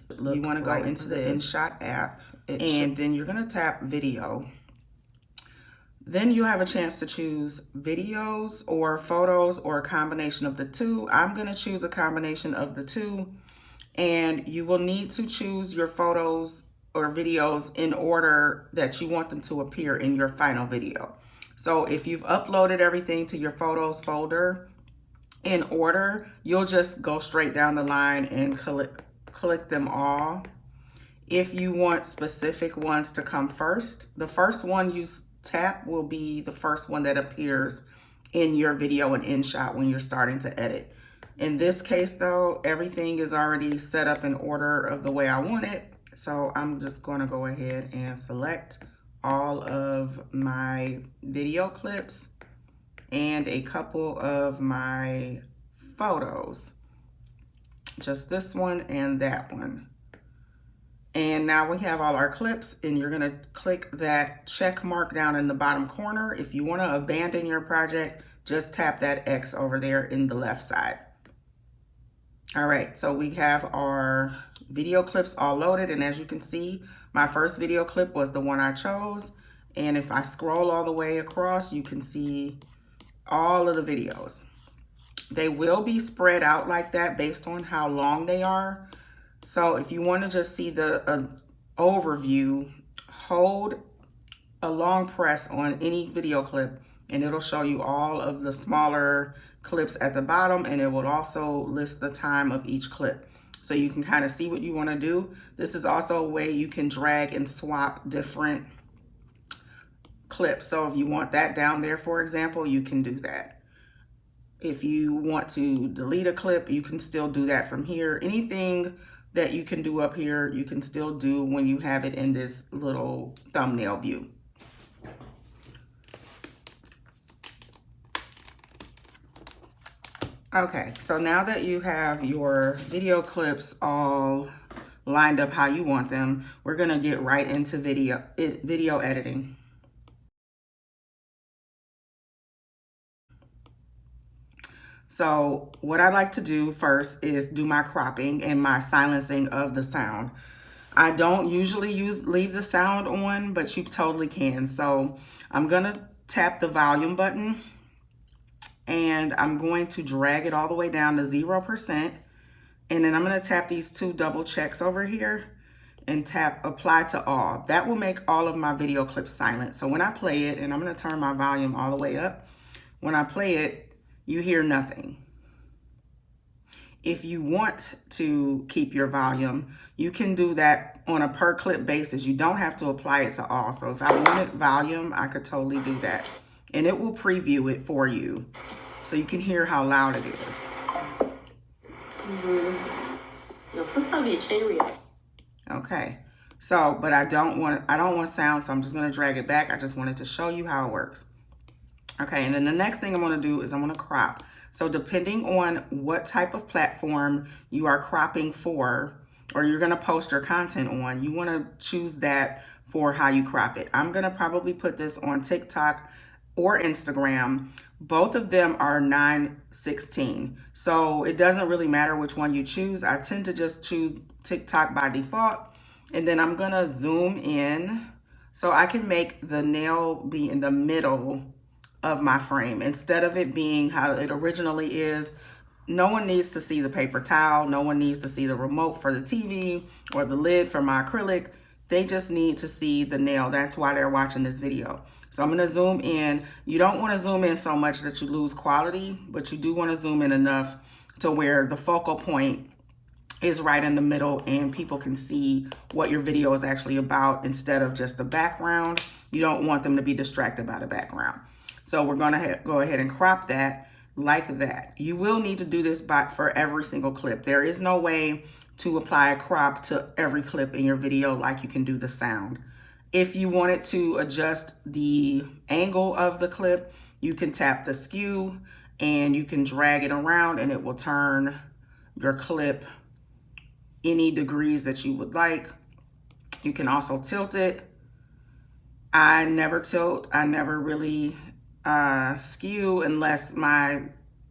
You want to go into the InShot app, and then you're going to tap video. Then you have a chance to choose videos or photos or a combination of the two. I'm going to choose a combination of the two, and you will need to choose your photos or videos in order that you want them to appear in your final video. So if you've uploaded everything to your photos folder in order, you'll just go straight down the line and click them all. If you want specific ones to come first, the first one you tap will be the first one that appears in your video in InShot when you're starting to edit. In this case though, everything is already set up in order of the way I want it. So I'm just going to go ahead and select all of my video clips and a couple of my photos. Just this one and that one. And now we have all our clips, and you're gonna click that check mark down in the bottom corner. If you wanna abandon your project, just tap that X over there in the left side. All right, so we have our video clips all loaded, and as you can see, my first video clip was the one I chose. And if I scroll all the way across, you can see all of the videos. They will be spread out like that based on how long they are. So if you want to just see the overview, hold a long press on any video clip and it'll show you all of the smaller clips at the bottom, and it will also list the time of each clip. So you can kind of see what you want to do. This is also a way you can drag and swap different clips. So if you want that down there, for example, you can do that. If you want to delete a clip, you can still do that from here. Anything that you can do up here, you can still do when you have it in this little thumbnail view. Okay, so now that you have your video clips all lined up how you want them, we're gonna get right into video editing. So what I like to do first is do my cropping and my silencing of the sound. I don't usually leave the sound on, but you totally can. So I'm gonna tap the volume button and I'm going to drag it all the way down to 0%. And then I'm gonna tap these two double checks over here and tap apply to all. That will make all of my video clips silent. So when I play it, and I'm gonna turn my volume all the way up, when I play it, you hear nothing. If you want to keep your volume, you can do that on a per clip basis. You don't have to apply it to all. So if I wanted volume, I could totally do that. And it will preview it for you so you can hear how loud it is. Okay, so, but I don't want sound, so I'm just gonna drag it back. I just wanted to show you how it works. Okay, and then the next thing I'm gonna do is I'm gonna crop. So depending on what type of platform you are cropping for, or you're gonna post your content on, you wanna choose that for how you crop it. I'm gonna probably put this on TikTok or Instagram. Both of them are 9:16. So it doesn't really matter which one you choose. I tend to just choose TikTok by default. And then I'm gonna zoom in so I can make the nail be in the middle of my frame instead of it being how it originally is. No one needs to see the paper towel. No one needs to see the remote for the TV or the lid for my acrylic. They just need to see the nail. That's why they're watching this video. So I'm gonna zoom in. You don't wanna zoom in so much that you lose quality, but you do wanna zoom in enough to where the focal point is right in the middle and people can see what your video is actually about instead of just the background. You don't want them to be distracted by the background. So we're gonna go ahead and crop that like that. You will need to do this for every single clip. There is no way to apply a crop to every clip in your video like you can do the sound. If you wanted to adjust the angle of the clip, you can tap the skew and you can drag it around and it will turn your clip any degrees that you would like. You can also tilt it. I never tilt, I never really skew unless my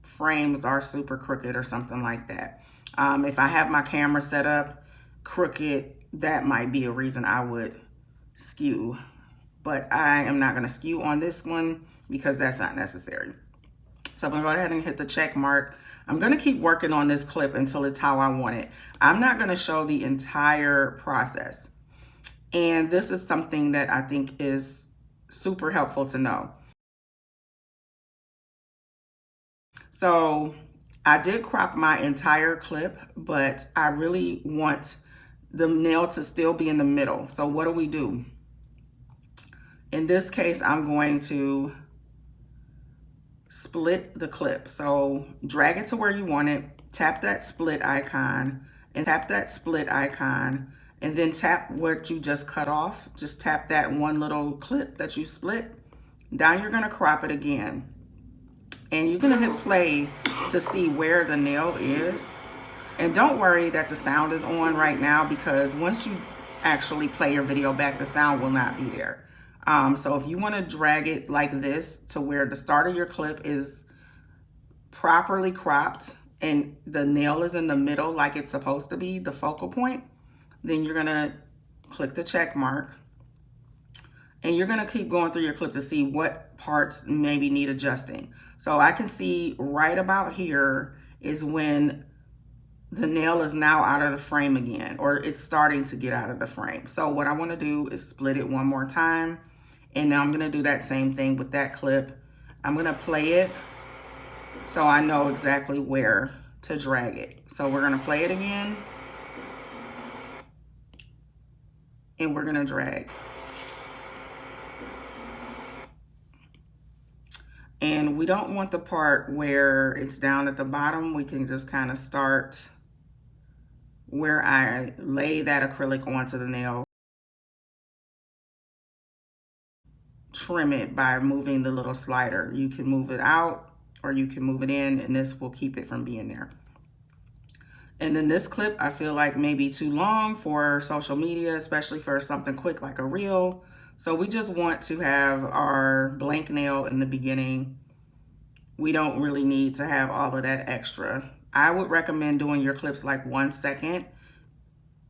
frames are super crooked or something like that. If I have my camera set up crooked, that might be a reason I would skew. But I am not going to skew on this one because that's not necessary. So I'm going to go ahead and hit the check mark. I'm going to keep working on this clip until it's how I want it. I'm not going to show the entire process. And this is something that I think is super helpful to know. So I did crop my entire clip, but I really want the nail to still be in the middle. So what do? In this case, I'm going to split the clip. So drag it to where you want it, tap that split icon, and tap that split icon, and then tap what you just cut off. Just tap that one little clip that you split. Now you're gonna crop it again. And you're gonna hit play to see where the nail is. And don't worry that the sound is on right now, because once you actually play your video back, the sound will not be there. So if you want to drag it like this to where the start of your clip is properly cropped and the nail is in the middle like it's supposed to be, the focal point, then you're going to click the check mark. And you're going to keep going through your clip to see what parts maybe need adjusting. So I can see right about here is when the nail is now out of the frame again, or it's starting to get out of the frame. So what I want to do is split it one more time. And now I'm going to do that same thing with that clip. I'm going to play it so I know exactly where to drag it. So we're going to play it again. And we're going to drag. And we don't want the part where it's down at the bottom. We can just kind of start where I lay that acrylic onto the nail. Trim it by moving the little slider. You can move it out or you can move it in, and this will keep it from being there. And then this clip I feel like may be too long for social media, especially for something quick like a reel. So we just want to have our blank nail in the beginning. We don't really need to have all of that extra. I would recommend doing your clips like 1 second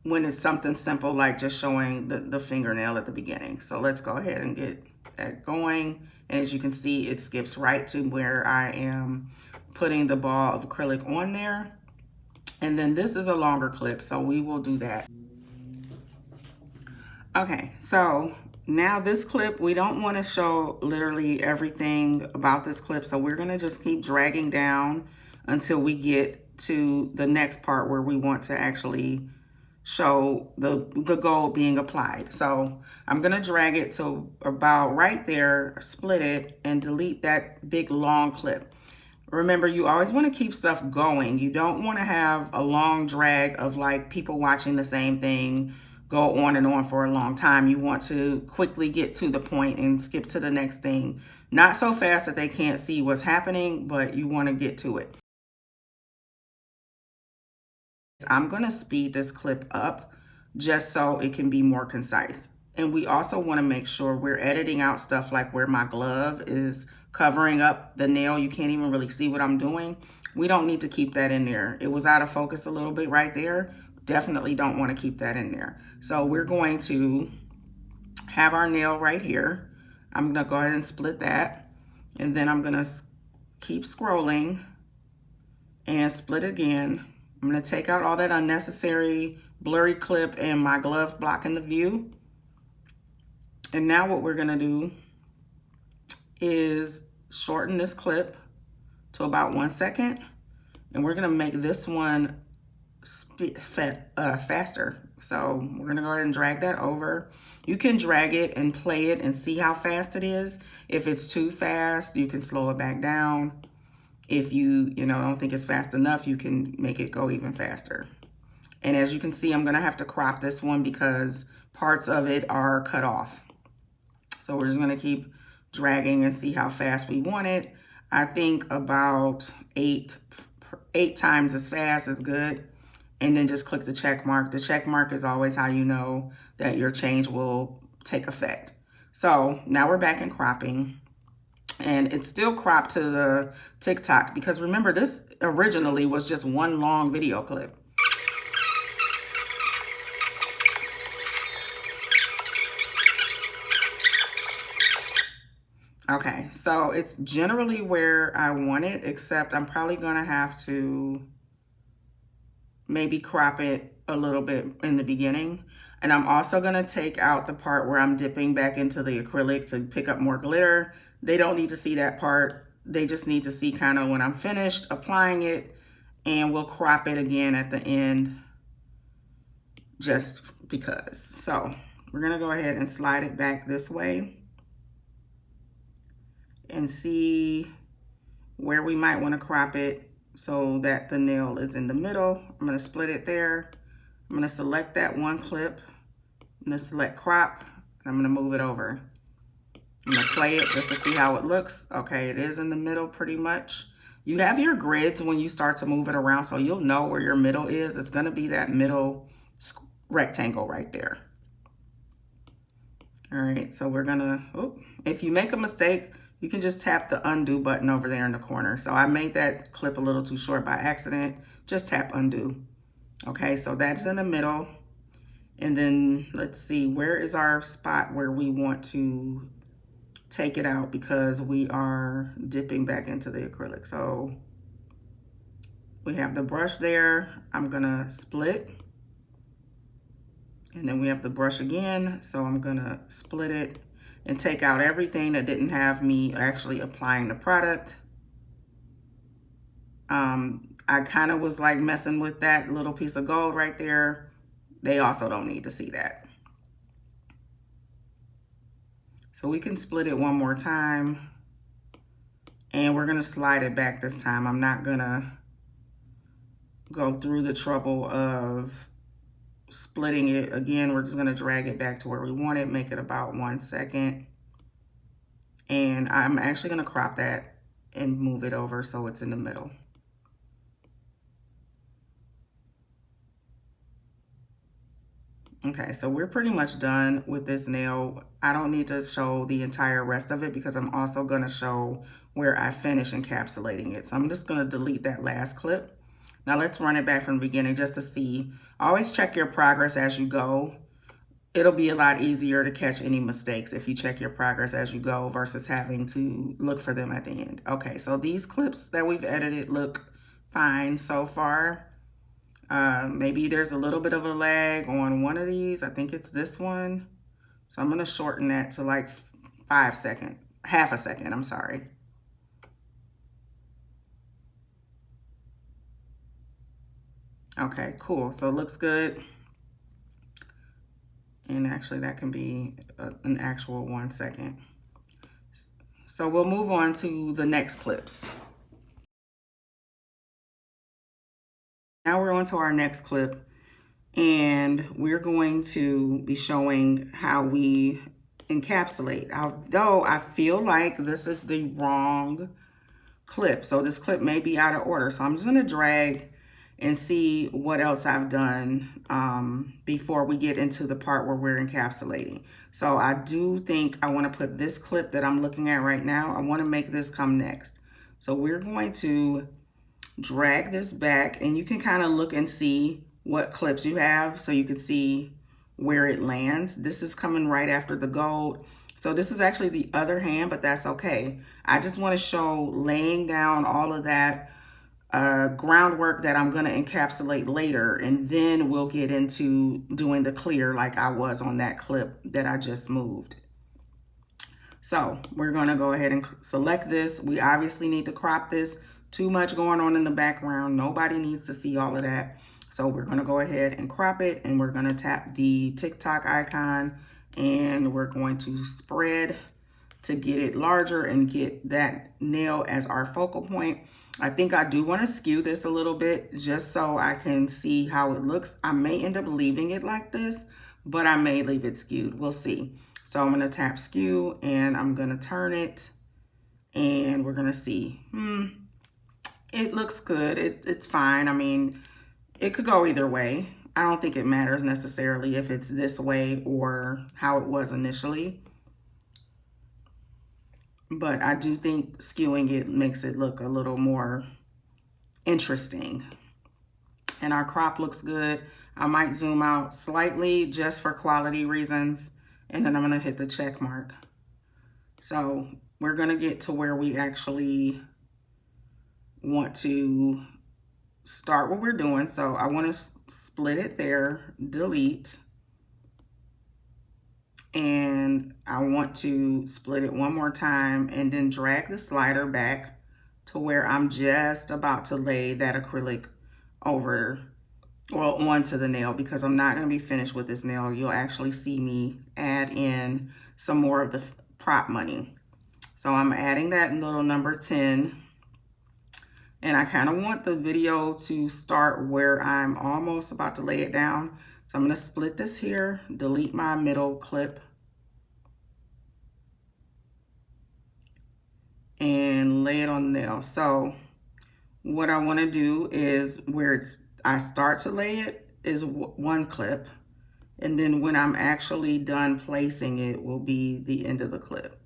when it's something simple like just showing the fingernail at the beginning. So let's go ahead and get that going. And as you can see, it skips right to where I am putting the ball of acrylic on there. And then this is a longer clip, so we will do that. Okay, so now this clip, we don't want to show literally everything about this clip, so we're going to just keep dragging down until we get to the next part where we want to actually show the gold being applied. So I'm going to drag it to about right there, split it, and delete that big long clip. Remember, you always want to keep stuff going. You don't want to have a long drag of like people watching the same thing go on and on for a long time. You want to quickly get to the point and skip to the next thing. Not so fast that they can't see what's happening, but you want to get to it. I'm going to speed this clip up just so it can be more concise. And we also want to make sure we're editing out stuff like where my glove is covering up the nail. You can't even really see what I'm doing. We don't need to keep that in there. It was out of focus a little bit right there. Definitely don't want to keep that in there. So we're going to have our nail right here. I'm going to go ahead and split that. And then I'm going to keep scrolling and split again. I'm going to take out all that unnecessary blurry clip and my glove blocking the view. And now what we're going to do is shorten this clip to about 1 second. And we're going to make this one faster. So we're going to go ahead and drag that over. You can drag it and play it and see how fast it is. If it's too fast, you can slow it back down. If you don't think it's fast enough, you can make it go even faster. And as you can see, I'm going to have to crop this one because parts of it are cut off. So we're just going to keep dragging and see how fast we want it. I think about eight times as fast is good. And then just click the check mark. The check mark is always how you know that your change will take effect. So now we're back in cropping. And it's still cropped to the TikTok because remember, this originally was just one long video clip. Okay, so it's generally where I want it, except I'm probably gonna have to maybe crop it a little bit in the beginning. And I'm also gonna take out the part where I'm dipping back into the acrylic to pick up more glitter. They don't need to see that part. They just need to see kind of when I'm finished applying it, and we'll crop it again at the end just because. So we're gonna go ahead and slide it back this way and see where we might want to crop it so that the nail is in the middle. I'm going to split it there. I'm going to select that one clip. I'm going to select crop, and I'm going to move it over. I'm going to play it just to see how it looks. Okay, it is in the middle pretty much. You have your grids when you start to move it around, so you'll know where your middle is. It's going to be that middle rectangle right there. All right, so we're going to, if you make a mistake, you can just tap the undo button over there in the corner. So I made that clip a little too short by accident. Just tap undo. Okay, so that's in the middle. And then let's see, where is our spot where we want to take it out because we are dipping back into the acrylic. So we have the brush there. I'm gonna split. And then we have the brush again. So I'm gonna split it and take out everything that didn't have me actually applying the product. I kind of was like messing with that little piece of gold right there. They also don't need to see that. So we can split it one more time, and we're gonna slide it back this time. I'm not gonna go through the trouble of splitting it again. We're just gonna drag it back to where we want it, make it about 1 second. And I'm actually gonna crop that and move it over so it's in the middle. Okay, so we're pretty much done with this nail. I don't need to show the entire rest of it because I'm also gonna show where I finish encapsulating it. So I'm just gonna delete that last clip. Now let's run it back from the beginning just to see. Always check your progress as you go. It'll be a lot easier to catch any mistakes if you check your progress as you go versus having to look for them at the end. Okay, so these clips that we've edited look fine so far. Maybe there's a little bit of a lag on one of these. I think it's this one. So I'm gonna shorten that to like 5 seconds, half a second, I'm sorry. Okay, cool, so it looks good. And actually that can be an actual 1 second. So we'll move on to the next clips. Now we're on to our next clip, and we're going to be showing how we encapsulate. Although I feel like this is the wrong clip. So this clip may be out of order. So I'm just gonna drag and see what else I've done before we get into the part where we're encapsulating. So I do think I wanna put this clip that I'm looking at right now, I wanna make this come next. So we're going to drag this back, and you can kind of look and see what clips you have so you can see where it lands. This is coming right after the gold. So this is actually the other hand, but that's okay. I just want to show laying down all of that groundwork that I'm going to encapsulate later, and then we'll get into doing the clear like I was on that clip that I just moved. So we're going to go ahead and select this. We obviously need to crop this. Too much going on in the background. Nobody needs to see all of that. So we're going to go ahead and crop it, and we're going to tap the TikTok icon, and we're going to spread to get it larger and get that nail as our focal point. I think I do want to skew this a little bit just so I can see how it looks. I may end up leaving it like this, but I may leave it skewed. We'll see. So I'm going to tap skew, and I'm going to turn it, and we're going to see. It looks good. It's fine. I mean, it could go either way. I don't think it matters necessarily if it's this way or how it was initially. But I do think skewing it makes it look a little more interesting. And our crop looks good. I might zoom out slightly just for quality reasons. And then I'm going to hit the check mark. So we're gonna get to where we actually want to start what we're doing. So I want to split it there, delete, and I want to split it one more time and then drag the slider back to where I'm just about to lay that acrylic over, well, onto the nail, because I'm not going to be finished with this nail. You'll actually see me add in some more of the prop money. So I'm adding that little number 10. And I kind of want the video to start where I'm almost about to lay it down. So I'm going to split this here, delete my middle clip, and lay it on the nail. So what I want to do is where I start to lay it is one clip. And then when I'm actually done placing it will be the end of the clip.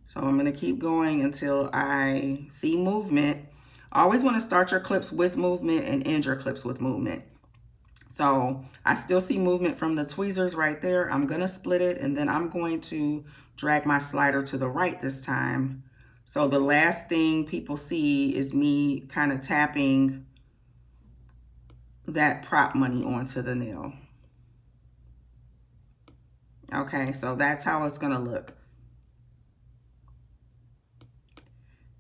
So I'm going to keep going until I see movement. Always want to start your clips with movement and end your clips with movement. So I still see movement from the tweezers right there. I'm going to split it, and then I'm going to drag my slider to the right this time. So the last thing people see is me kind of tapping that prop money onto the nail. Okay, so that's how it's going to look.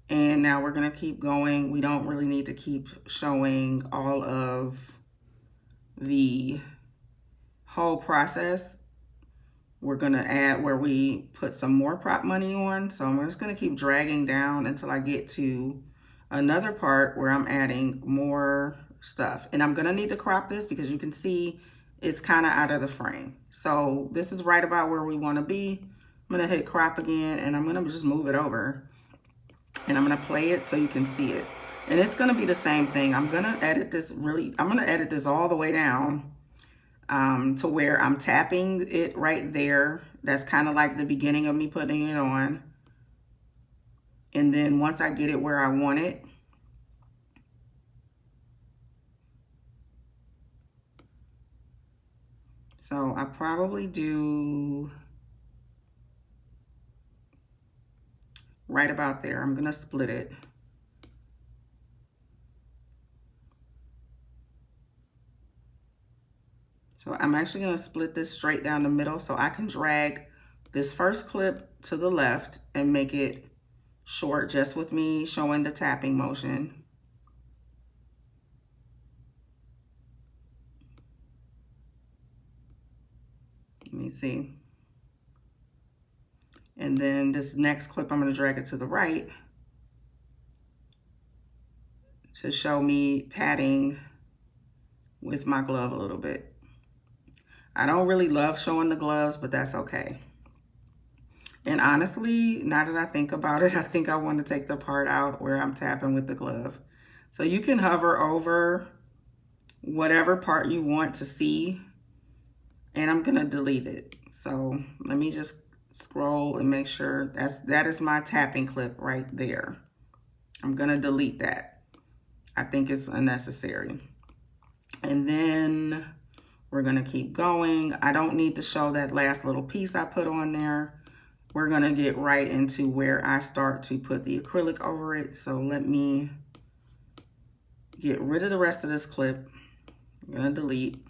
And now we're going to keep going. We don't really need to keep showing all of the whole process. We're going to add where we put some more prop money on. So I'm just going to keep dragging down until I get to another part where I'm adding more stuff. And I'm going to need to crop this because you can see it's kind of out of the frame. So this is right about where we want to be. I'm going to hit crop again, and I'm going to just move it over. And I'm going to play it so you can see it. And it's going to be the same thing. I'm going to edit this all the way down to where I'm tapping it right there. That's kind of like the beginning of me putting it on. And then once I get it where I want it, so I probably do right about there. I'm going to split it. So I'm actually going to split this straight down the middle so I can drag this first clip to the left and make it short just with me showing the tapping motion. Let me see. And then this next clip, I'm going to drag it to the right to show me patting with my glove a little bit. I don't really love showing the gloves, but that's okay. And honestly, now that I think about it, I think I want to take the part out where I'm tapping with the glove. So you can hover over whatever part you want to see, and I'm going to delete it. So let me just scroll and make sure that is my tapping clip right there. I'm going to delete that. I think it's unnecessary. And then we're going to keep going. I don't need to show that last little piece I put on there. We're going to get right into where I start to put the acrylic over it. So let me get rid of the rest of this clip. I'm going to delete.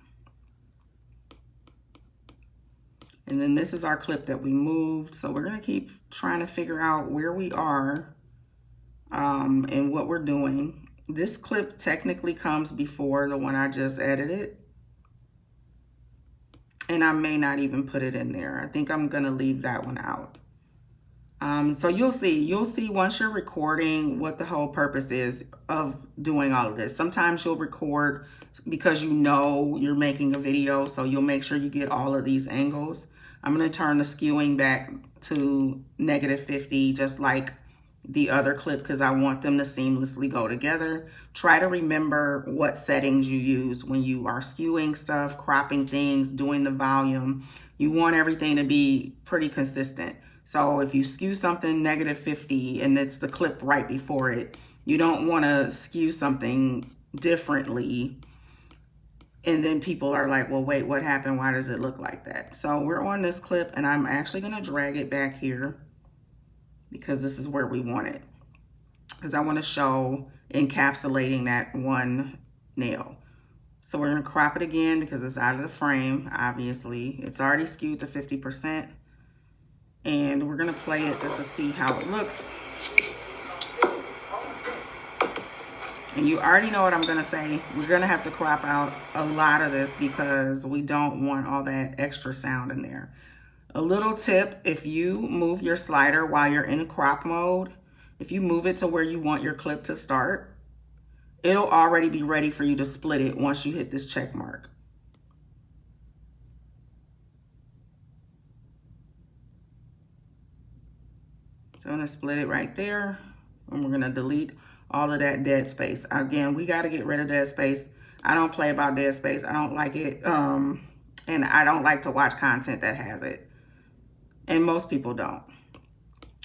And then this is our clip that we moved. So we're going to keep trying to figure out where we are and what we're doing. This clip technically comes before the one I just edited. And I may not even put it in there. I think I'm going to leave that one out. So you'll see once you're recording what the whole purpose is of doing all of this. Sometimes you'll record because you know you're making a video, so you'll make sure you get all of these angles. I'm going to turn the skewing back to -50, just like the other clip, because I want them to seamlessly go together. Try to remember what settings you use when you are skewing stuff, cropping things, doing the volume. You want everything to be pretty consistent. So if you skew something -50 and it's the clip right before it, you don't want to skew something differently. And then people are like, well, wait, what happened? Why does it look like that? So we're on this clip, and I'm actually going to drag it back here. because this is where we want it. Because I want to show encapsulating that one nail. So we're going to crop it again because it's out of the frame, obviously. It's already skewed to 50%. And we're going to play it just to see how it looks. And you already know what I'm going to say. We're going to have to crop out a lot of this because we don't want all that extra sound in there. A little tip, if you move your slider while you're in crop mode, if you move it to where you want your clip to start, it'll already be ready for you to split it once you hit this check mark. So I'm going to split it right there, and we're going to delete all of that dead space. Again, we got to get rid of dead space. I don't play about dead space. I don't like it, and I don't like to watch content that has it, and most people don't.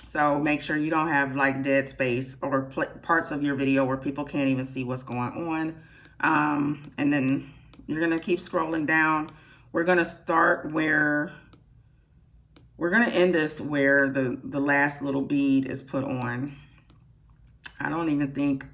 So make sure you don't have like dead space or parts of your video where people can't even see what's going on. And then you're going to keep scrolling down. We're going to start where we're going to end this where the last little bead is put on. I don't even think,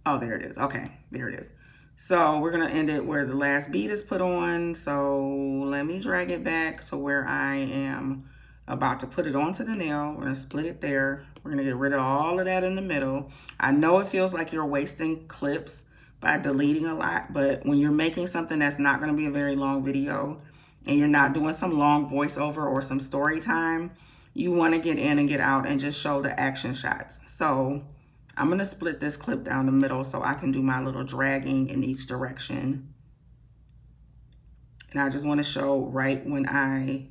oh, there it is. Okay, there it is. So we're going to end it where the last bead is put on. So let me drag it back to where I am about to put it onto the nail. We're going to split it there. We're going to get rid of all of that in the middle. I know it feels like you're wasting clips by deleting a lot, but when you're making something that's not going to be a very long video and you're not doing some long voiceover or some story time, you want to get in and get out and just show the action shots. So I'm going to split this clip down the middle so I can do my little dragging in each direction. And I just want to show right when I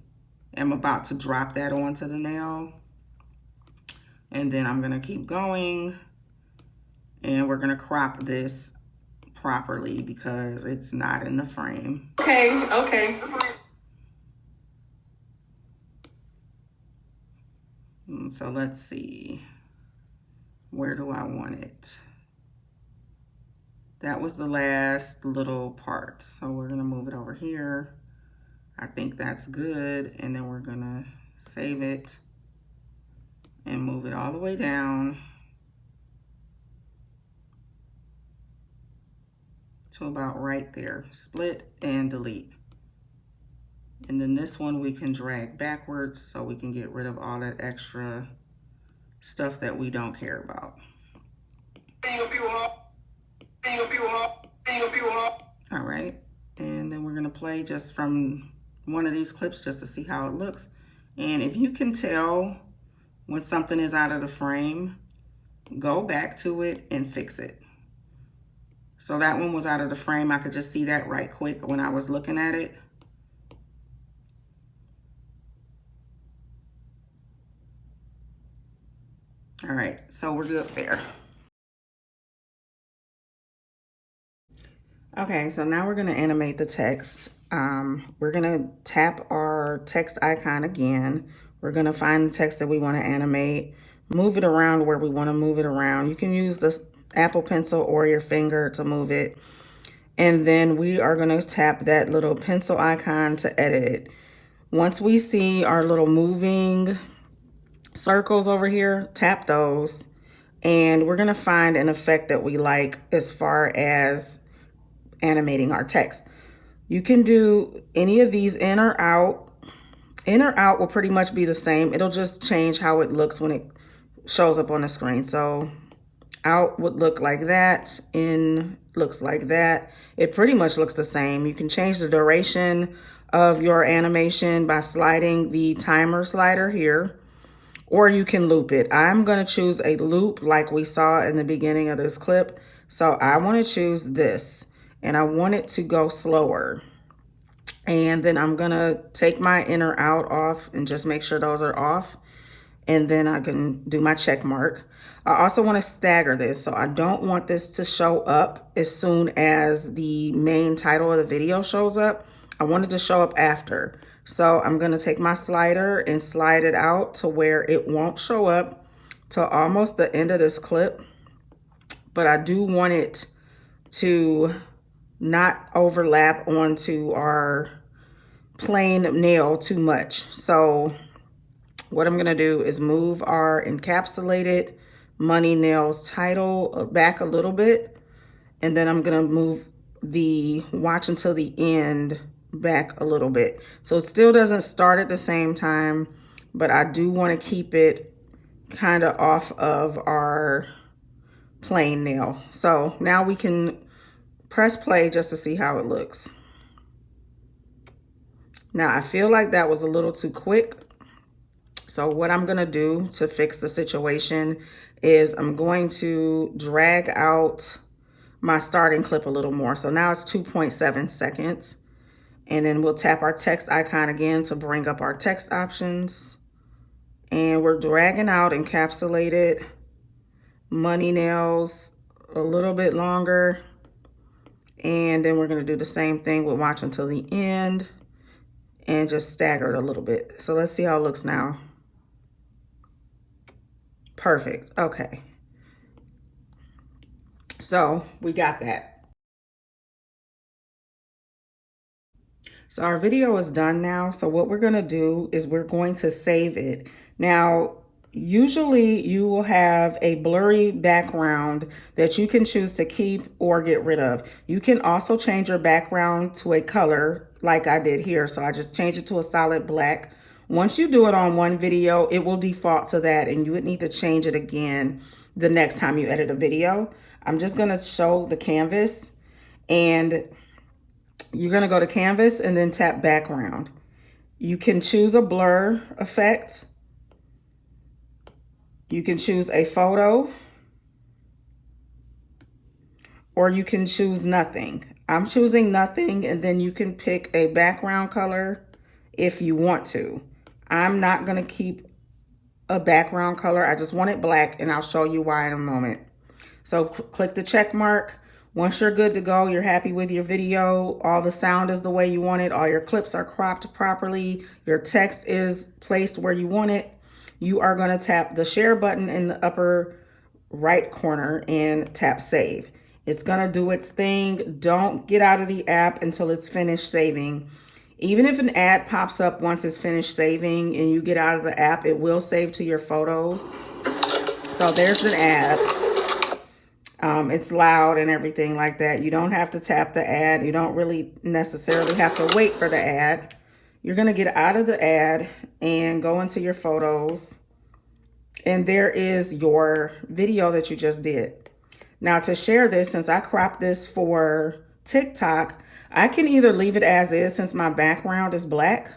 am about to drop that onto the nail. And then I'm going to keep going. And we're going to crop this properly because it's not in the frame. Okay, okay. So let's see. Where do I want it? That was the last little part. So we're going to move it over here. I think that's good. And then we're going to save it and move it all the way down to about right there. Split and delete. And then this one we can drag backwards so we can get rid of all that extra stuff that we don't care about. All right, and then we're gonna play just from one of these clips just to see how it looks. And if you can tell when something is out of the frame, go back to it and fix it. So that one was out of the frame. I could just see that right quick when I was looking at it. All right, so we're good there. Okay, so now we're gonna animate the text. We're gonna tap our text icon again. We're gonna find the text that we wanna animate, move it around where we wanna move it around. You can use the Apple Pencil or your finger to move it. And then we are gonna tap that little pencil icon to edit it. Once we see our little moving circles over here, tap those, and we're gonna find an effect that we like as far as animating our text. You can do any of these in or out. In or out will pretty much be the same. It'll just change how it looks when it shows up on the screen. So out would look like that, in looks like that. It pretty much looks the same. You can change the duration of your animation by sliding the timer slider here, or you can loop it. I'm gonna choose a loop like we saw in the beginning of this clip. So I wanna choose this, and I want it to go slower. And then I'm gonna take my in or out off and just make sure those are off. And then I can do my check mark. I also want to stagger this, so I don't want this to show up as soon as the main title of the video shows up. I want it to show up after. So I'm going to take my slider and slide it out to where it won't show up till almost the end of this clip. But I do want it to not overlap onto our plain nail too much. So what I'm gonna do is move our encapsulated money nails title back a little bit. And then I'm gonna move the watch until the end back a little bit. So it still doesn't start at the same time, but I do wanna keep it kind of off of our plain nail. So now we can press play just to see how it looks. Now I feel like that was a little too quick. So what I'm gonna do to fix the situation is I'm going to drag out my starting clip a little more. So now it's 2.7 seconds. And then we'll tap our text icon again to bring up our text options. And we're dragging out encapsulated money nails a little bit longer. And then we're gonna do the same thing with watch until the end and just stagger it a little bit. So let's see how it looks now. Perfect, okay. So we got that. So our video is done now. So what we're gonna do is we're going to save it. Now, usually you will have a blurry background that you can choose to keep or get rid of. You can also change your background to a color like I did here. So I just changed it to a solid black. Once you do it on one video, it will default to that and you would need to change it again the next time you edit a video. I'm just gonna show the canvas and you're gonna go to canvas and then tap background. You can choose a blur effect. You can choose a photo or you can choose nothing. I'm choosing nothing and then you can pick a background color if you want to. I'm not gonna keep a background color. I just want it black and I'll show you why in a moment. So click the check mark. Once you're good to go, you're happy with your video, all the sound is the way you want it, all your clips are cropped properly, your text is placed where you want it, you are gonna tap the share button in the upper right corner and tap save. It's gonna do its thing. Don't get out of the app until it's finished saving. Even if an ad pops up once it's finished saving and you get out of the app, it will save to your photos. So there's an ad. It's loud and everything like that. You don't have to tap the ad. You don't really necessarily have to wait for the ad. You're gonna get out of the ad and go into your photos. And there is your video that you just did. Now to share this, since I cropped this for TikTok, I can either leave it as is since my background is black,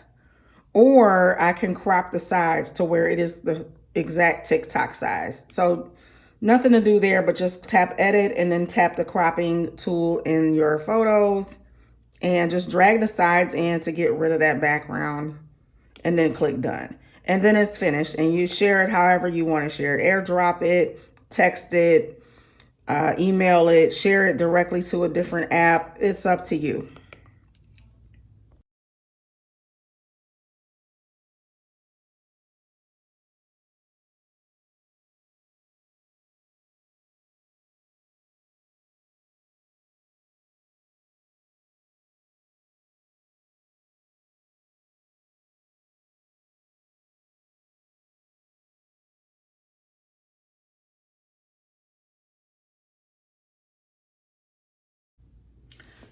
or I can crop the sides to where it is the exact TikTok size. So nothing to do there, but just tap edit and then tap the cropping tool in your photos and just drag the sides in to get rid of that background and then click done. And then it's finished and you share it however you want to share it. AirDrop it, text it, email it, share it directly to a different app. It's up to you.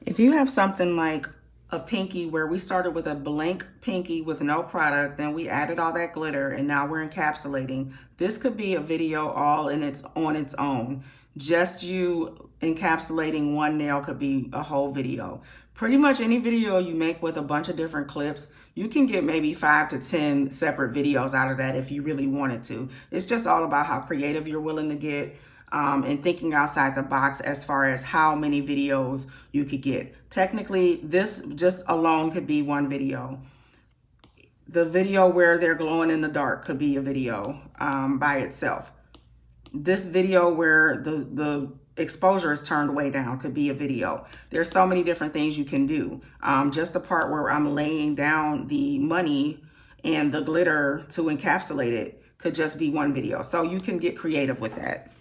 If you have something like a pinky where we started with a blank pinky with no product, then we added all that glitter and now we're encapsulating. This could be a video all on its own. Just you encapsulating one nail could be a whole video. Pretty much any video you make with a bunch of different clips, you can get maybe 5 to 10 separate videos out of that if you really wanted to. It's just all about how creative you're willing to get. And thinking outside the box as far as how many videos you could get. Technically, this just alone could be one video. The video where they're glowing in the dark could be a video by itself. This video where the exposure is turned way down could be a video. There's so many different things you can do. Just the part where I'm laying down the money and the glitter to encapsulate it could just be one video. So you can get creative with that.